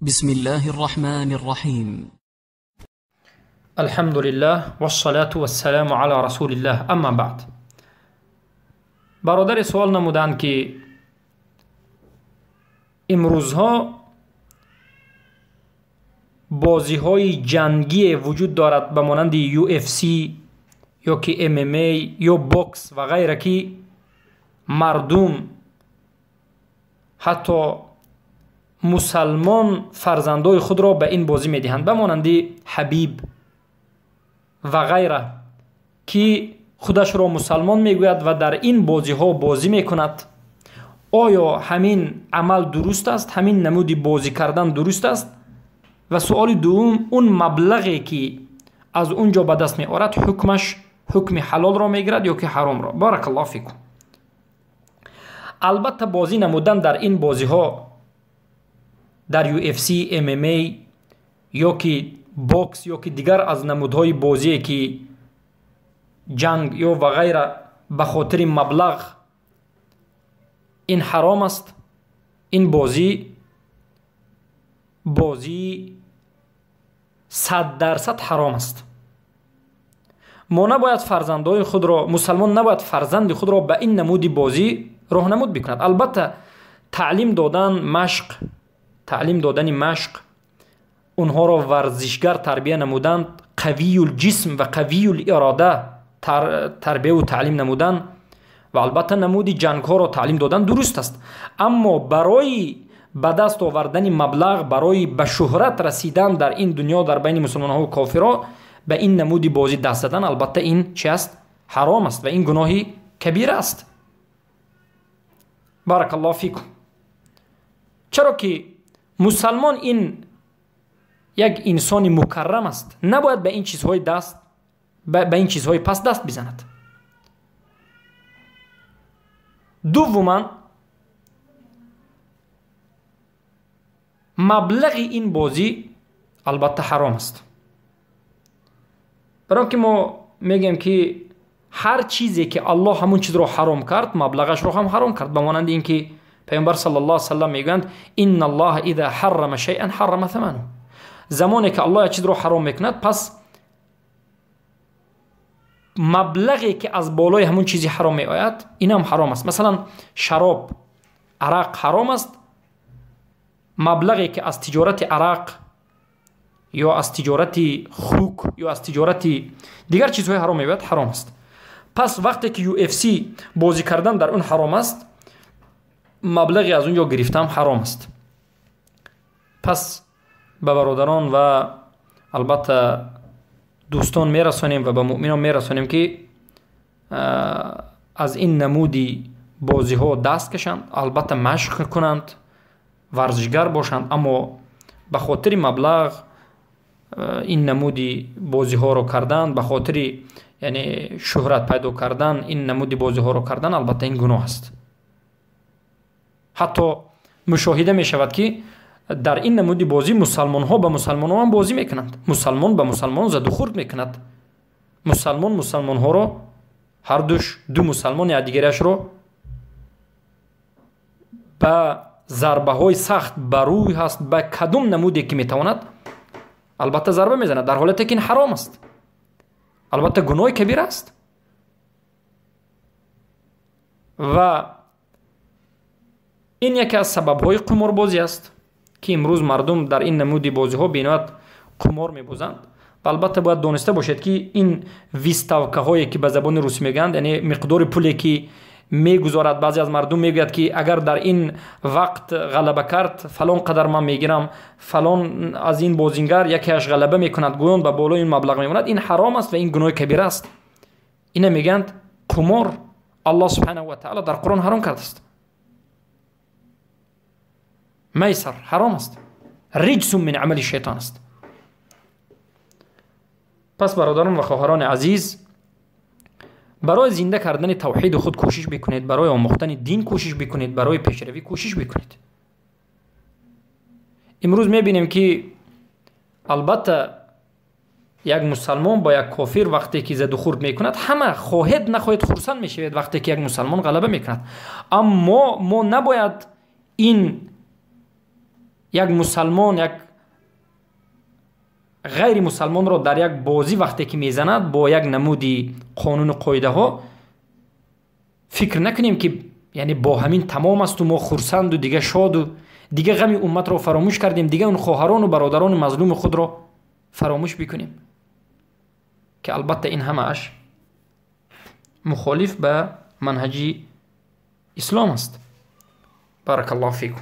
بسم الله الرحمن الرحیم. الحمد لله والصلاة والسلام على رسول الله. اما بعد، برادر سوال نمودند که امروزها بازی های جنگی وجود دارد به مانند UFC یا که MMA یا بوکس و غیره که مردم حتی مسلمان فرزندای خود را به این بازی میدهند، به مانند حبیب و غیره که خودش را مسلمان میگوید و در این بازی ها بازی میکند. آیا همین عمل درست است؟ همین نمودی بازی کردن درست است؟ و سوال دوم، اون مبلغی که از اونجا به دست می آورد حکمش حکم حلال را میگیرد یا که حرام را؟ بارک الله فیکم. البته بازی نمودن در این بازی ها، در UFC، MMA یا که بوکس یا که دیگر از نمودهای بازی که جنگ یا و غیره، به خاطر مبلغ این حرام است. این بازی 100% حرام است. ما نباید فرزندای خود را، مسلمان نباید فرزند خود را به این نمودی بازی راهنمود بکند. البته تعلیم دادن مشق، اونها را ورزشگر تربیه نمودند، قوی الجسم و قوی الاراده تربیه و تعلیم نمودن و البته نمودی جنگ ها را تعلیم دادن درست است. اما برای به دست آوردن مبلغ، برای به شهرت رسیدن در این دنیا در بین مسلمان ها و کافرها به این نمودی بازی دست دادن، البته این چی است؟ حرام است و این گناهی کبیر است. بارک الله فیکم. چرا که مسلمان این یک انسان مکرم است، نباید به این چیزهای پس دست بزند. دوما، مبلغ این بازی البته حرام است. برای که ما میگیم که هر چیزی که الله همون چیز رو حرام کرد، مبلغش رو هم حرام کرد. به مانند این که پیامبر صلی الله علیه و سلم میگویند ان الله اذا حرم شیئا حرم ثمنه. زمانی که الله یک چیز رو حرام میکند، پس مبلغی که از بالای همون چیزی حرام می آید این هم حرام است. مثلا شراب، عرق حرام است. مبلغی که از تجارت عرق یا از تجارت خوک یا از تجارت دیگر چیزهای حرام می آید حرام است. پس وقتی که UFC بازی کردن در اون حرام است، مبلغی از اونجا گرفتم حرام است. پس به برادران و البته دوستان میرسانیم و به مؤمنان میرسانیم که از این نمودی بازی ها دست کشند، البته مشق کنند، ورزشگر باشند، اما به خاطر مبلغ این نمودی بازی ها رو کردن، به خاطر یعنی شهرت پیدا کردن این نمودی بازی ها رو کردن، البته این گناه است. حتی مشاهده می شود که در این نمودی بازی مسلمان ها به مسلمان ها هم بازی میکنند، مسلمان به مسلمان زد و خورد میکند، مسلمان ها رو، هر دو مسلمان یا دیگرش رو به ضربه های سخت بروی هست به کدوم نمودی که میتواند البته ضربه میزند، در حالتی که این حرام است، البته گناه کبیر است. و این یکی از سبب های قمار بازی است که امروز مردم در این نمودی بازی ها بینات قمار میبازند. البته باید دانسته باشید که این ویستاوکه هایی که به زبان روسی میگند، یعنی مقدار پولی که میگذارد، بعضی از مردم میگوید که اگر در این وقت غلبه کرد فلان قدر من میگیرم، فلان از این بازیگر یکیش غلبه میکند، گویان به بالای این مبلغ میموند. این حرام است و این گناه کبیر است. اینا میگند قمار. الله سبحانه و تعالی در قرآن حرام کرده است. میسر حرام است، رجس من عمل شیطان است. پس برادران و خواهران عزیز، برای زنده کردن توحید خود کوشش بکنید، برای آموختن دین کوشش بکنید، برای پیشروی کوشش بکنید. امروز میبینیم که البته یک مسلمان با یک کافر وقتی که زد و خورد میکند، همه خواهد نخواهد خرسند میشوید وقتی که یک مسلمان غلبه میکند. اما ما نباید این یک مسلمان یک غیر مسلمان را در یک بازی وقتی که میزند با یک نمودی قانون و قاعده ها، فکر نکنیم که یعنی با همین تمام است و ما خرسند و دیگه شاد و دیگه غم امت را فراموش کردیم، دیگه اون خواهران و برادران مظلوم خود را فراموش بکنیم، که البته این همه اش مخالف به منهج اسلام است. بارک الله فیکم.